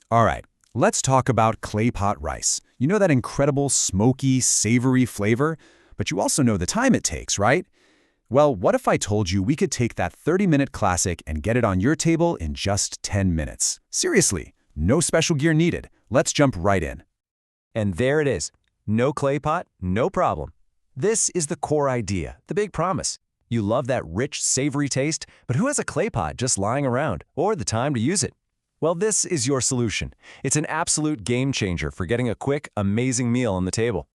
All right, let's talk about Claypot rice. You know that incredible smoky, savory flavor? But you also know the time it takes, right? Well, what if I told you we could take that 30-minute classic and get it on your table in just 10 minutes? Seriously, no special gear needed. Let's jump right in. And there it is. No clay pot, no problem. This is the core idea, the big promise. You love that rich, savory taste, but who has a clay pot just lying around or the time to use it? Well, this is your solution. It's an absolute game changer for getting a quick, amazing meal on the table.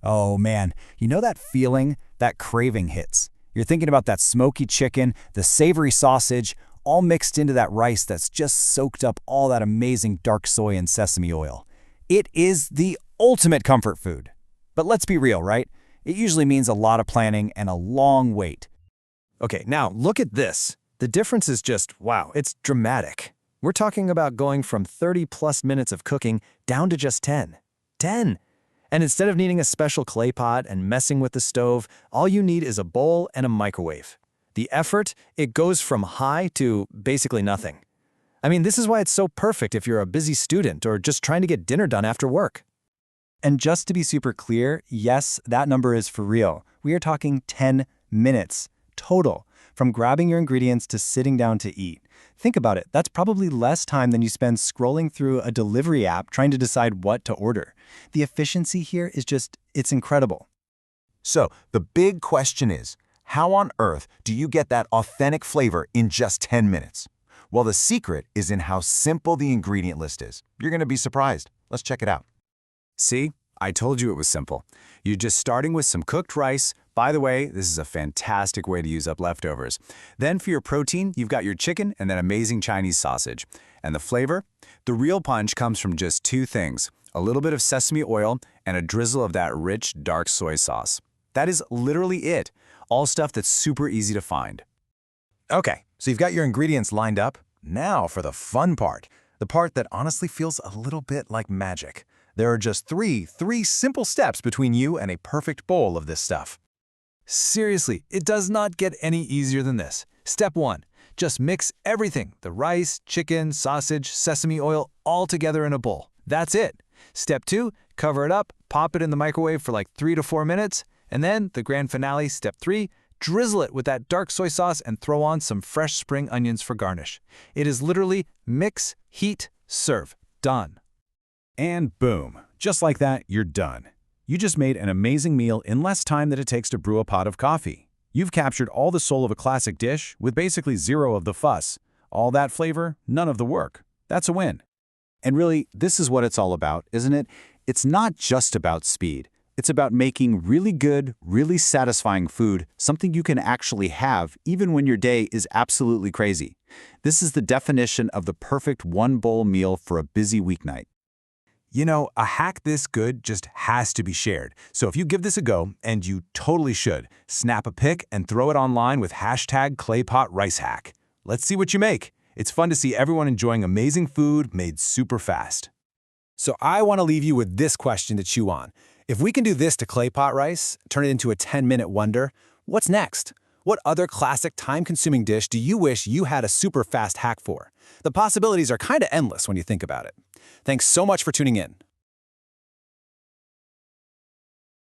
Oh man, you know that feeling, that craving hits. You're thinking about that smoky chicken, the savory sausage, all mixed into that rice that's just soaked up all that amazing dark soy and sesame oil. It is the ultimate comfort food. But let's be real, right? It usually means a lot of planning and a long wait. Okay, now look at this. The difference is just, wow, it's dramatic. We're talking about going from 30+ minutes of cooking down to just 10. 10! And instead of needing a special clay pot and messing with the stove, all you need is a bowl and a microwave. The effort, it goes from high to basically nothing. I mean, this is why it's so perfect if you're a busy student or just trying to get dinner done after work. And just to be super clear, yes, that number is for real. We are talking 10 minutes total, from grabbing your ingredients to sitting down to eat. Think about it, that's probably less time than you spend scrolling through a delivery app trying to decide what to order. The efficiency here is just, it's incredible. So, the big question is, how on earth do you get that authentic flavor in just 10 minutes? Well, the secret is in how simple the ingredient list is. You're going to be surprised. Let's check it out. See, I told you it was simple. You're just starting with some cooked rice. By the way, this is a fantastic way to use up leftovers. Then for your protein, you've got your chicken and that amazing Chinese sausage. And the flavor? The real punch comes from just two things, a little bit of sesame oil and a drizzle of that rich, dark soy sauce. That is literally it, all stuff that's super easy to find. Okay, so you've got your ingredients lined up. Now for the fun part, the part that honestly feels a little bit like magic. There are just three simple steps between you and a perfect bowl of this stuff. Seriously, it does not get any easier than this. Step 1. Just mix everything, the rice, chicken, sausage, sesame oil, all together in a bowl. That's it. Step 2. Cover it up, pop it in the microwave for like 3 to 4 minutes, and then the grand finale, step 3, drizzle it with that dark soy sauce and throw on some fresh spring onions for garnish. It is literally mix, heat, serve. Done. And boom, just like that, you're done. You just made an amazing meal in less time than it takes to brew a pot of coffee. You've captured all the soul of a classic dish with basically zero of the fuss. All that flavor, none of the work. That's a win. And really, this is what it's all about, isn't it? It's not just about speed. It's about making really good, really satisfying food, something you can actually have even when your day is absolutely crazy. This is the definition of the perfect one-bowl meal for a busy weeknight. You know, a hack this good just has to be shared. So if you give this a go, and you totally should, snap a pic and throw it online with #ClaypotRiceHack. Let's see what you make. It's fun to see everyone enjoying amazing food made super fast. So I want to leave you with this question to chew on. If we can do this to clay pot rice, turn it into a 10-minute wonder, what's next? What other classic time-consuming dish do you wish you had a super fast hack for? The possibilities are kind of endless when you think about it. Thanks so much for tuning in.